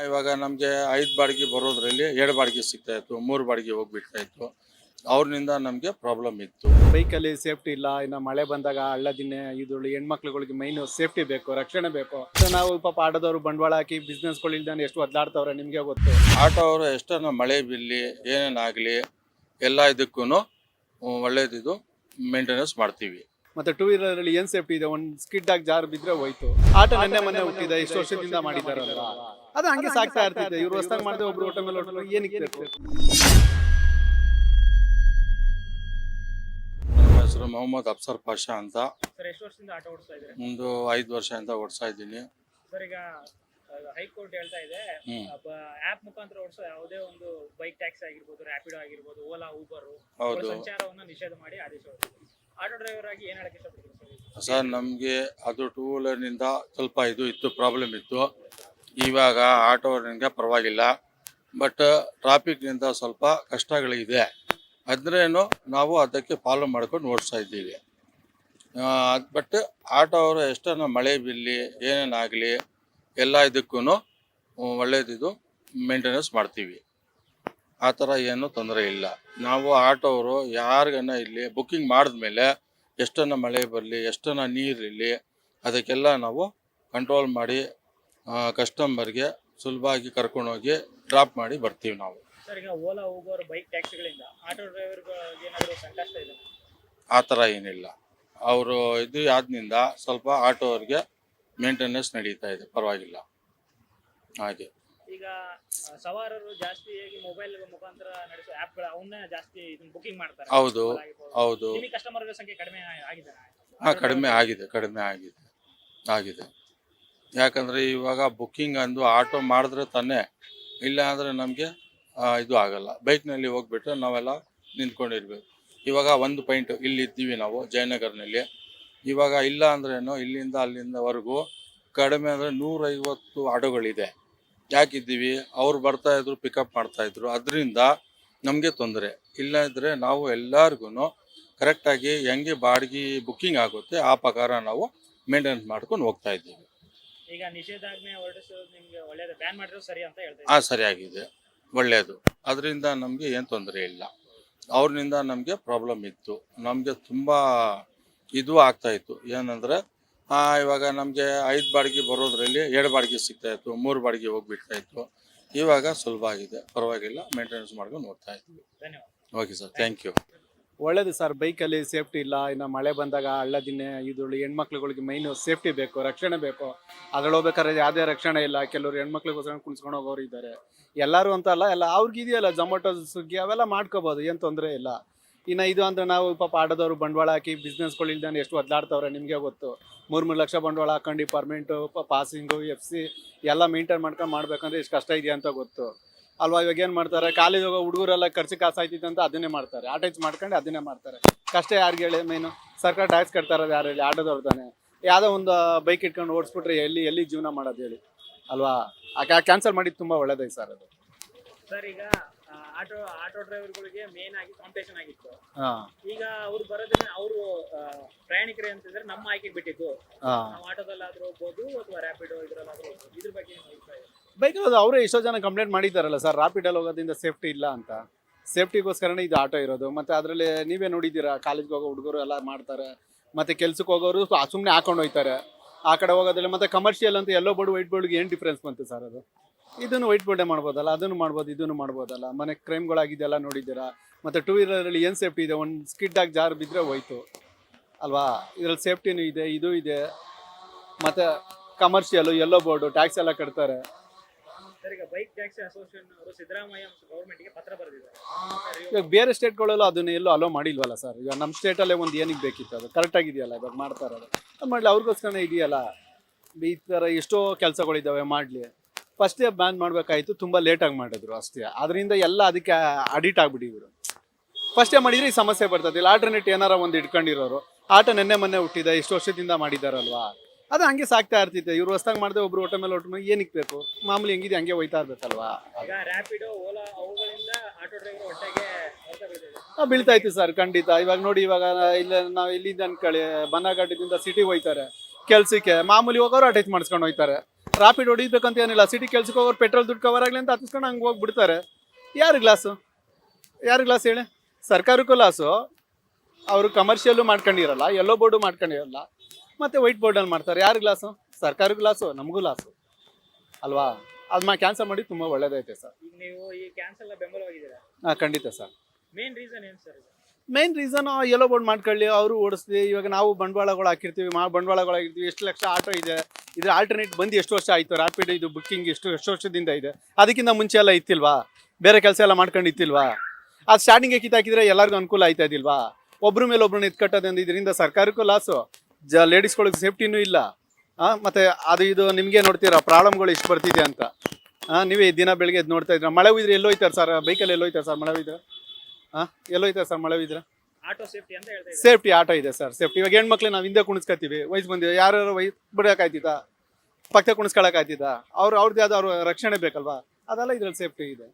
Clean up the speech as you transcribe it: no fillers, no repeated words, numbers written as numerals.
ಇವಾಗ ನಮಗೆ 5 ಬಾಡಿಗೆ ಬರೋದ್ರಲ್ಲಿ 2 ಬಾಡಿಗೆ ಸಿಗ್ತಾ ಇತ್ತು, 3 ಬಾಡಿಗೆ ಹೋಗ್ಬಿಡ್ತಾ ಇತ್ತು. ಅವ್ರಿಂದ ನಮಗೆ ಪ್ರಾಬ್ಲಮ್ ಇತ್ತು. ಬೈಕಲ್ಲಿ ಸೇಫ್ಟಿ ಇಲ್ಲ. ಇನ್ನು ಮಳೆ ಬಂದಾಗ ಹಳ್ಳ ದಿನ್ನೆ ಈದುಳ್ಳಿ ಹೆಣ್ಮಕ್ಳುಗಳಿಗೆ ಮೈನ್ ಸೇಫ್ಟಿ ಬೇಕು, ರಕ್ಷಣೆ ಬೇಕು. ನಾವು ಪಾಪ ಆಟೋದವರು ಬಂಡವಾಳ ಹಾಕಿ ಬಿಸ್ನೆಸ್ಗಳಿಲ್ದಾನೆ ಎಷ್ಟು ಒದ್ದಾಡ್ತವ್ರೆ ನಿಮಗೆ ಗೊತ್ತು. ಆಟೋ ಅವರು ಎಷ್ಟನ್ನ ಮಳೆ ಬಿಲ್ಲಿ ಏನೇನಾಗಲಿ ಎಲ್ಲ ಇದಕ್ಕೂ ಒಳ್ಳೇದಿದು ಮೇಂಟೆನೆನ್ಸ್ ಮಾಡ್ತೀವಿ. ಮತ್ತೆ ಟೂ ವೀಲರ್ ಅಲ್ಲಿ ಏನ್ ಸೇಫ್ಟಿ ಇದೆ? ಒಂದ್ ಸ್ಕಿಡ್ ಆಗಿ ಜಾರ್ ಬಿದ್ರೆ ಹೋಯ್ತು. ಆಟೋ ನೆನ್ನೆ ಮೊನ್ನೆ ಹುಟ್ಟಿದೆ, ಇಷ್ಟು ವರ್ಷದಿಂದ ಮಾಡಿದಾರಲ್ಲ, ಅದು ಹಂಗೆ ಸಾಕ್ತಾ ಇರ್ತಿದೆ. ಇವ್ರು ಹೊಸದಾಗಿ ಮಾಡಿದ್ರೆ ಒಬ್ರು ಊಟ ಮೇಲೆ ಹೊಟ್ಟೆ ಏನಕ್ಕೆ ಬೇಕು? ನನ್ನ ಹೆಸರು ಮೊಹಮ್ಮದ್ ಅಫ್ಸರ್ ಪಾಷಾ ಅಂತ. ಸರ್, ಎಷ್ಟು ವರ್ಷದಿಂದ ಆಟೋ ಓಡಿಸ್ತಾ ಇದ್ದಾರೆ? ಒಂದು 5 ವರ್ಷದಿಂದ ಓಡಿಸ್ತಾ ಇದ್ದೀನಿ. ಸರ್, ಈಗ ಹೈಕೋರ್ಟ್ ಹೇಳ್ತಾ ಇದೆ ಆಪ್ ಮುಖಾಂತರ ಓಡಿಸೋ ಯಾವುದೇ ಒಂದು ಬೈಕ್ ಟ್ಯಾಕ್ಸಿ ಆಗಿರ್ಬೋದು, ರ್ಯಾಪಿಡೋ ಆಗಿರ್ಬೋದು, ಓಲಾ, ಊಬರ್ ಹೌದು ಸಂಚಾರವನ್ನು ನಿಷೇಧ ಮಾಡಿ ಆದೇಶ ಹೊರಡಿಸಿದೆ. ಆಟೋ ಡ್ರೈವರ್ ಆಗಿ ಏನ್ ಹೇಳಕ್ಕೆ ಇಷ್ಟಪಡ್ತೀರಿ ಸರ್? ನಮಗೆ ಅದು ಟೂ ವೀಲರ್ನಿಂದ ಸ್ವಲ್ಪ ಇದು ಇತ್ತು, ಪ್ರಾಬ್ಲಮ್ ಇತ್ತು. ಇವಾಗ ಆಟೋನಿಂದ ಪರವಾಗಿಲ್ಲ, ಬಟ್ ಟ್ರಾಫಿಕ್ನಿಂದ ಸ್ವಲ್ಪ ಕಷ್ಟಗಳಿದೆ. ಅದನ್ನೇನು ನಾವು ಅದಕ್ಕೆ ಫಾಲೋ ಮಾಡ್ಕೊಂಡು ಓಡಿಸ್ತಾ ಇದ್ದೀವಿ. ಬಟ್ ಆಟೋ ಅವರು ಎಷ್ಟನ್ನ ಮಳೆ ಬಿಲ್ಲಿ ಏನೇನಾಗಲಿ ಎಲ್ಲ ಇದಕ್ಕೂ ಒಳ್ಳೇದಿದು ಮೇಂಟೆನೆನ್ಸ್ ಮಾಡ್ತೀವಿ. ಆ ಥರ ಏನೂ ತೊಂದರೆ ಇಲ್ಲ. ನಾವು ಆಟೋ ಅವರು ಯಾರಿಗನ್ನ ಇಲ್ಲಿ ಬುಕ್ಕಿಂಗ್ ಮಾಡಿದ್ಮೇಲೆ ಎಷ್ಟನ್ನ ಮಳೆ ಬರಲಿ, ಎಷ್ಟನ್ನ ನೀರಿರಲಿ, ಅದಕ್ಕೆಲ್ಲ ನಾವು ಕಂಟ್ರೋಲ್ ಮಾಡಿ ಕಸ್ಟಮರ್ಗೆ ಸುಲಭವಾಗಿ ಕರ್ಕೊಂಡೋಗಿ ಡ್ರಾಪ್ ಮಾಡಿ ಬರ್ತೀವಿ ನಾವು. ಸರ್, ಈಗ ಓಲಾ, ಊಬರ್, ಬೈಕ್ ಟ್ಯಾಕ್ಸಿಗಳಿಂದ ಆಟೋ ಡ್ರೈವರ್ಗಳಿಗೆ ಏನಾದರೂ ಸಂಕಷ್ಟ ಇದೆ? ಆ ಥರ ಏನಿಲ್ಲ. ಅವರು ಇದು ಆದ್ನಿಂದ ಸ್ವಲ್ಪ ಆಟೋ ಅವ್ರಿಗೆ ಮೇಂಟೆನೆನ್ಸ್ ನಡೀತಾ ಇದೆ, ಪರವಾಗಿಲ್ಲ. ಹಾಗೆ ಈಗ ಸವಾರರು ಜಾಸ್ತಿ ಮೊಬೈಲ್ ಮುಖಾಂತರ ನಡೆಸೋ ಆಪ್ಗಳ ಅವನ್ನ ಜಾಸ್ತಿ ಬುಕಿಂಗ್ ಮಾಡ್ತಾರೆ. ಹೌದು ಹೌದು. ನಿಮಗೆ ಕಸ್ಟಮರ್ಗಳ ಸಂಖ್ಯೆ ಕಡಿಮೆ ಆಗಿದೆ? ಕಡಿಮೆ ಆಗಿದೆ. ಯಾಕಂದರೆ ಇವಾಗ ಬುಕ್ಕಿಂಗ್ ಅಂದು ಆಟೋ ಮಾಡಿದ್ರೆ ತಾನೇ, ಇಲ್ಲ ಅಂದರೆ ನಮಗೆ ಇದು ಆಗಲ್ಲ. ಬೈಕ್ನಲ್ಲಿ ಹೋಗ್ಬಿಟ್ರೆ ನಾವೆಲ್ಲ ನಿಂತ್ಕೊಂಡಿರ್ಬೇಕು. ಇವಾಗ ಒಂದು ಪಾಯಿಂಟ್ ಇಲ್ಲಿ ಇದ್ದೀವಿ ನಾವು ಜಯನಗರ್ನಲ್ಲಿ. ಇವಾಗ ಇಲ್ಲ ಅಂದ್ರೇನು, ಇಲ್ಲಿಂದ ಅಲ್ಲಿಂದವರೆಗೂ ಕಡಿಮೆ ಅಂದರೆ 150 ಆಟೋಗಳಿದೆ. ಯಾಕಿದ್ದೀವಿ? ಅವ್ರು ಬರ್ತಾಯಿದ್ರು, ಪಿಕಪ್ ಮಾಡ್ತಾಯಿದ್ರು. ಅದರಿಂದ ನಮಗೆ ತೊಂದರೆ. ಇಲ್ಲದಿದ್ದರೆ ನಾವು ಎಲ್ಲರಿಗೂ ಕರೆಕ್ಟಾಗಿ ಹೆಂಗೆ ಬಾಡಿಗೆ ಬುಕ್ಕಿಂಗ್ ಆಗುತ್ತೆ ಆ ಪ್ರಕಾರ ನಾವು ಮೇಂಟೆನೆನ್ಸ್ ಮಾಡ್ಕೊಂಡು ಹೋಗ್ತಾ ಇದ್ದೀವಿ. ಈಗ ನಿಷೇಧಾಜ್ಞೆ ಹೊರಡಿಸೋದು ನಿಮಗೆ ಒಳ್ಳೆಯದು, ಬ್ಯಾನ್ ಮಾಡಿರೋದು ಸರಿ ಅಂತ ಹೇಳ್ತಾರೆ? ಸರಿಯಾಗಿದೆ, ಒಳ್ಳೆಯದು. ಅದರಿಂದ ನಮಗೆ ಏನು ತೊಂದರೆ ಇಲ್ಲ. ಅವ್ರಿಂದ ನಮಗೆ ಪ್ರಾಬ್ಲಮ್ ಇತ್ತು. ನಮಗೆ ತುಂಬ ಇದು ಆಗ್ತಾಯಿತ್ತು. ಏನಂದರೆ ಇವಾಗ ನಮಗೆ 5 ಬಾಡಿಗೆ ಬರೋದ್ರಲ್ಲಿ 2 ಬಾಡಿಗೆ ಸಿಗ್ತಾಯಿತ್ತು, 3 ಬಾಡಿಗೆ ಹೋಗ್ಬಿಡ್ತಾ ಇತ್ತು. ಇವಾಗ ಸುಲಭ ಆಗಿದೆ, ಪರವಾಗಿಲ್ಲ. ಮೇಂಟೆನೆನ್ಸ್ ಮಾಡ್ಕೊಂಡು ಹೋಗ್ತಾ ಇದ್ವಿ. ಧನ್ಯವಾದ. Okay sir, thank you. ಒಳ್ಳೇದು ಸರ್. ಬೈಕಲ್ಲಿ ಸೇಫ್ಟಿ ಇಲ್ಲ. ಇನ್ನು ಮಳೆ ಬಂದಾಗ ಹಳ್ಳ ದಿನ್ನೆ ಈದುಳ್ಳಿ ಹೆಣ್ಮಕ್ಳುಗಳಿಗೆ ಮೈನ್ ಸೇಫ್ಟಿ ಬೇಕು, ರಕ್ಷಣೆ ಬೇಕು. ಅದ್ರಲ್ಲಿ ಹೋಗ್ಬೇಕಾದ್ರೆ ಯಾವುದೇ ರಕ್ಷಣೆ ಇಲ್ಲ. ಕೆಲವರು ಹೆಣ್ಮಕ್ಳಿಗೋಸ್ಕರ ಕುಣಿಸ್ಕೊಂಡು ಹೋಗೋರು ಇದ್ದಾರೆ. ಎಲ್ಲರೂ ಅಂತ ಅಲ್ಲ, ಎಲ್ಲ ಅವ್ರಿಗಿದೆಯಲ್ಲ ಜೊಮೊಟೊ, ಸ್ವಿಗ್ಗಿ ಅವೆಲ್ಲ ಮಾಡ್ಕೋಬೋದು, ಏನು ತೊಂದರೆ ಇಲ್ಲ. ಇನ್ನು ಇದು ಅಂದರೆ ನಾವು ಪಾಪ ಆಟೋದವರು ಬಂಡವಾಳ ಹಾಕಿ ಬಿಸ್ನೆಸ್ಗಳಿಲ್ದಾನೆ ಎಷ್ಟು ಒದ್ದಾಡ್ತವ್ರೆ ನಿಮಗೆ ಗೊತ್ತು. 3 ಲಕ್ಷ ಬಂಡವಾಳ ಹಾಕೊಂಡು ಪರ್ಮೆಂಟು, ಪಾಸಿಂಗು, FC ಎಲ್ಲ ಮೇಂಟೈನ್ ಮಾಡ್ಕೊಂಡು ಮಾಡ್ಬೇಕಂದ್ರೆ ಎಷ್ಟು ಕಷ್ಟ ಇದೆಯಾ ಅಂತ ಗೊತ್ತು ಅಲ್ವಾ. ಇವಾಗ ಏನು ಮಾಡ್ತಾರೆ, ಕಾಲೇಜ್ ಹೋಗೋ ಹುಡುಗರೆಲ್ಲ ಖರ್ಚು ಕಾಸು ಆಯ್ತಿತ್ತು ಅಂತ ಅದನ್ನೇ ಮಾಡ್ತಾರೆ, ಅಟ್ಯಾಚ್ ಮಾಡ್ಕೊಂಡು ಅದನ್ನೇ ಮಾಡ್ತಾರೆ. ಕಷ್ಟ ಯಾರಿಗೆ ಹೇಳಿ? ಮೇನು ಸರ್ಕಾರ ಟ್ಯಾಕ್ಸ್ ಕಟ್ತಾರದು ಯಾರು ಹೇಳಿ? ಆಟೋದವ್ರು ತಾನೆ. ಯಾವುದೋ ಒಂದು ಬೈಕ್ ಇಟ್ಕೊಂಡು ಓಡಿಸ್ಬಿಟ್ರೆ ಎಲ್ಲಿ ಜೀವನ ಮಾಡೋದು ಹೇಳಿ ಅಲ್ವಾ. ಕ್ಯಾನ್ಸಲ್ ಮಾಡಿದ್ದು ತುಂಬ ಒಳ್ಳೇದಾಯ್ತು ಸರ್ ಅದು. ಸರ್, ಈಗ ಆಟೋ ಡ್ರೈವರ್ಗಳಿಗೆ ಮೇನ್ ಆಗಿ ಕಾಂಪಿಟೇಷನ್ ಆಗಿತ್ತು. ಈಗ ಅವ್ರು ಬರೋದನ್ನ ಅವರು ಪ್ರಯಾಣಿಕರೇ ಅಂತಿದ್ರೆ ನಮ್ಮ ಆಯ್ಕೆಗೆ ಬಿಟ್ಟಿದ್ದು. ನಾವು ಆಟೋದಲ್ಲಾದ್ರೂ ಹೋಗ್ಬೋದು ಅಥವಾ ರ್ಯಾಪಿಡೋ ಇದ್ರಲ್ಲಾದ್ರೂ ಹೋಗ್ಬೋದು. ಇದ್ರ ಬಗ್ಗೆ ಬೈಕ್ ಅವರೇ ಎಷ್ಟೋ ಜನ ಕಂಪ್ಲೇಂಟ್ ಮಾಡಿದ್ದಾರಲ್ಲ ಸರ್, ರಾಪಿಡಲ್ಲಿ ಹೋಗೋದ್ರಿಂದ ಸೇಫ್ಟಿ ಇಲ್ಲ ಅಂತ. ಸೇಫ್ಟಿಗೋಸ್ಕರನೇ ಇದು ಆಟೋ ಇರೋದು. ಮತ್ತು ಅದರಲ್ಲಿ ನೀವೇ ನೋಡಿದ್ದೀರಾ, ಕಾಲೇಜ್ಗೆ ಹೋಗೋ ಹುಡುಗರು ಎಲ್ಲ ಮಾಡ್ತಾರೆ. ಮತ್ತು ಕೆಲ್ಸಕ್ಕೆ ಹೋಗೋರು ಸುಮ್ಮನೆ ಹಾಕೊಂಡು ಹೋಗ್ತಾರೆ ಆ ಕಡೆ ಹೋಗೋದಿಲ್ಲ. ಮತ್ತು ಕಮರ್ಷಿಯಲ್ ಅಂತ ಎಲ್ಲೋ ಬೋರ್ಡ್ ವೈಟ್ ಬೋರ್ಡ್ಗೆ ಏನು ಡಿಫ್ರೆನ್ಸ್ ಬಂತು ಸರ್? ಅದು ಇದನ್ನು ವೈಟ್ ಬೋರ್ಡೇ ಮಾಡ್ಬೋದಲ್ಲ, ಅದನ್ನು ಮಾಡ್ಬೋದು, ಇದನ್ನು ಮಾಡ್ಬೋದಲ್ಲ. ಮನೆ ಕ್ರೈಮ್ಗಳಾಗಿದೆಲ್ಲ ನೋಡಿದ್ದೀರಾ. ಮತ್ತು ಟೂ ವೀಲರಲ್ಲಿ ಏನು ಸೇಫ್ಟಿ ಇದೆ? ಒಂದು ಸ್ಕಿಡ್ ಆಗಿ ಜಾರ್ ಬಿದ್ದರೆ ಹೋಯ್ತು ಅಲ್ವಾ. ಇದರಲ್ಲಿ ಸೇಫ್ಟಿನೂ ಇದೆ, ಇದು ಇದೆ. ಮತ್ತು ಕಮರ್ಷಿಯಲು, ಎಲ್ಲೋ ಬೋರ್ಡು, ಟ್ಯಾಕ್ಸ್ ಎಲ್ಲ ಕಟ್ತಾರೆ. ಈಗ ಬೈಕ್ ಟ್ಯಾಕ್ಸಿ ಅಸೋಸಿಯೇಷನ್ ಅವರು ಸಿದ್ದರಾಮಯ್ಯ ಗೌರ್ಮೆಂಟ್ಗೆ ಪತ್ರ ಬರೆದಿದ್ದಾರೆ. ಇವಾಗ ಬೇರೆ ಸ್ಟೇಟ್ಗಳಲ್ಲೂ ಅದನ್ನ ಎಲ್ಲೂ ಅಲೋ ಮಾಡಿಲ್ವಲ್ಲ ಸರ್. ಈಗ ನಮ್ಮ ಸ್ಟೇಟಲ್ಲೇ ಒಂದು ಏನಕ್ಕೆ ಬೇಕಿತ್ತು? ಅದು ಕರೆಕ್ಟಾಗಿದೆಯಲ್ಲ, ಇವಾಗ ಮಾಡ್ತಾ ಇರೋದು. ಅದು ಮಾಡಲಿ, ಅವ್ರಿಗೋಸ್ಕರನೇ ಇದೆಯಲ್ಲ. ಈ ಥರ ಎಷ್ಟೋ ಕೆಲಸಗಳಿದ್ದಾವೆ, ಮಾಡಲಿ. ಫಸ್ಟೇ ಬ್ಯಾನ್ ಮಾಡಬೇಕಾಯಿತು, ತುಂಬ ಲೇಟಾಗಿ ಮಾಡಿದ್ರು ಅಷ್ಟೇ. ಅದರಿಂದ ಎಲ್ಲ ಅದಕ್ಕೆ ಅಡಿಟ್ ಆಗಿಬಿಟ್ಟಿದ್ರು. ಫಸ್ಟೇ ಮಾಡಿದರೆ ಈ ಸಮಸ್ಯೆ ಬರ್ತದೆ. ಆಲ್ಟರ್ನೇಟ್ ಏನಾರ ಒಂದು ಇಟ್ಕೊಂಡಿರೋರು. ಆಟೋ ನೆನ್ನೆ ಮೊನ್ನೆ ಹುಟ್ಟಿದೆ, ಇಷ್ಟು ವರ್ಷದಿಂದ ಮಾಡಿದಾರಲ್ವಾ, ಅದು ಹಂಗೆ ಸಾಕ್ತಾ ಇರ್ತಿತ್ತು. ಇವ್ರು ಹೊಸದಾಗಿ ಮಾಡಿದೆ, ಒಬ್ರು ಹೊಟ್ಟೆ ಮೇಲೆ ಹೊಟ್ಟೆ ಏನಕ್ಕೆ ಬೇಕು? ಮಾಮೂಲಿ ಹೆಂಗಿದೆ ಹಂಗೆ ಹೋಯ್ತಾ ಇರ್ಬೇಕಲ್ವಾ. ಈಗ ರ್ಯಾಪಿಡೋ, ಓಲಾ ಅವುಗಳಿಂದ ಆಟೋ ಡ್ರೈವರ್ ಹೊಟ್ಟೆಗೆ ಬೀಳ್ತಾ ಇತ್ತು ಸರ್, ಖಂಡಿತ. ಇವಾಗ ನೋಡಿ, ಇವಾಗ ಇಲ್ಲ ನಾವು ಇಲ್ಲಿಂದ ಅನ್ಕೊಳ್ಳಿ, ಬನ್ನಘಟ್ಟದಿಂದ ಸಿಟಿಗೆ ಹೋಯ್ತಾರೆ ಕೆಲ್ಸಕ್ಕೆ. ಮಾಮೂಲಿ ಹೋಗೋರು ಅಟ್ಯಾಚ್ ಮಾಡಿಸ್ಕೊಂಡು ಹೋಯ್ತಾರೆ. ರಾಪಿಡ್ ಹೊಡಿಬೇಕಂತ ಏನಿಲ್ಲ, ಸಿಟಿ ಕೆಲ್ಸಕ್ಕೆ ಹೋಗೋರು ಪೆಟ್ರೋಲ್ ದುಡ್ಡು ಕವರ್ ಆಗಲಿ ಅಂತ ಹತ್ತಿಸ್ಕೊಂಡು ಹಂಗೆ ಹೋಗ್ಬಿಡ್ತಾರೆ. ಯಾರಿಗೆ ಲಾಸು ಹೇಳಿ? ಸರ್ಕಾರಕ್ಕೂ ಲಾಸು, ಅವರು ಕಮರ್ಷಿಯಲ್ಲು ಮಾಡ್ಕೊಂಡಿರಲ್ಲ, ಯೆಲ್ಲೋ ಬೋರ್ಡು ಮಾಡ್ಕೊಂಡಿರಲ್ಲ, ಮತ್ತು ವೈಟ್ ಬೋರ್ಡಲ್ಲಿ ಮಾಡ್ತಾರೆ. ಯಾರಿಗೆ ಲಾಸು? ಸರ್ಕಾರಕ್ಕೂ ಲಾಸು, ನಮಗೂ ಲಾಸು ಅಲ್ವಾ? ಅದನ್ನ ಕ್ಯಾನ್ಸಲ್ ಮಾಡಿ ತುಂಬ ಒಳ್ಳೇದೈತೆ ಸರ್. ಈಗ ನೀವು ಈ ಕ್ಯಾನ್ಸಲ್ ಬೆಂಬಲವಾಗಿದ್ದೀರಾ? ಹಾಂ, ಖಂಡಿತ ಸರ್. ಮೇನ್ ರೀಸನ್ ಏನು sir? Main reason yellow board ಮಾಡ್ಕೊಳ್ಳಿ, ಅವರು ಓಡಿಸ್ಲಿ. ಇವಾಗ ನಾವು ಬಂಡವಾಳಗಳು ಹಾಕಿರ್ತೀವಿ, ಎಷ್ಟು ಲಕ್ಷ ಆಟೋ ಇದೆ, ಇದ್ರ ಆಲ್ಟರ್ನೇಟ್ ಬಂದು ಎಷ್ಟು ವರ್ಷ ಆಯಿತು? ರ್ಯಾಪಿಡ್ ಇದು ಬುಕ್ಕಿಂಗ್ ಎಷ್ಟು ವರ್ಷದಿಂದ ಇದೆ? ಅದಕ್ಕಿಂತ ಮುಂಚೆ ಎಲ್ಲ ಇತ್ತಿಲ್ವಾ? ಬೇರೆ ಕೆಲಸ ಎಲ್ಲ ಮಾಡ್ಕೊಂಡು ಇತ್ತಿಲ್ವಾ? ಅದು ಸ್ಟಾರ್ಟಿಂಗ್ಗೆ ಕಿತ್ತಾಕಿದ್ರೆ ಎಲ್ಲರಿಗೂ ಅನುಕೂಲ ಆಯ್ತಾ ಇದಿಲ್ವಾ? ಒಬ್ಬರ ಮೇಲೆ ಒಬ್ಬರನ್ನ ಎತ್ಕಟ್ಟೋದ್ರಿಂದ ಇದರಿಂದ ಸರ್ಕಾರಕ್ಕೂ ಲಾಸು, ಲೇಡೀಸ್ಗಳಿಗೆ ಸೇಫ್ಟಿನೂ ಇಲ್ಲ. ಮತ್ತು ಇದು ನಿಮಗೆ ನೋಡ್ತೀರಾ ಪ್ರಾಬ್ಲಮ್ಗಳು ಎಷ್ಟು ಬರ್ತಿದೆ ಅಂತ. ನೀವೇ ದಿನ ಬೆಳಿಗ್ಗೆ ಎದ್ದು ನೋಡ್ತಾ ಇದ್ದೀರಾ. ಮಳೆ ಹೋಯ್ದ್ರೆ ಎಲ್ಲೋಯ್ತಾರೆ ಸರ್? ಬೈಕಲ್ಲಿ ಎಲ್ಲೋಯ್ತಾರೆ ಸರ್ ಮಳೆ ಹೋಯ್ತಾರೆ? ಎಲ್ಲೋಯ್ತಾರೆ ಸರ್ ಮಳೆ ಹೋಯ್ದ್ರೆ? ಆಟೋ ಸೇಫ್ಟಿ ಅಂತ ಹೇಳ್ತಾ ಇದ್ದೀರಾ? ಸೇಫ್ಟಿ ಆಟೋ ಇದೆ ಸರ್, ಸೇಫ್ಟಿ. ಇವಾಗ ಹೆಣ್ಮಕ್ಳು ನಾವು ಹಿಂದೆ ಕುಣಿಸ್ಕೊತೀವಿ, ವಯಸ್ಸು ಬಂದಿವಿ, ಯಾರು ಬಿಡೋಕ್ಕಾಯ್ತಿದ್ದ? ಪಕ್ಕ ಕುಣಿಸ್ಕೊಳಕ್ಕಾಯ್ತಿದ್ದ? ಅವ್ರದ್ದು ಯಾವ್ದು ಅವ್ರ ರಕ್ಷಣೆ ಬೇಕಲ್ವಾ? ಅದೆಲ್ಲ ಇದ್ರಲ್ಲಿ ಸೇಫ್ಟಿ ಇದೆ.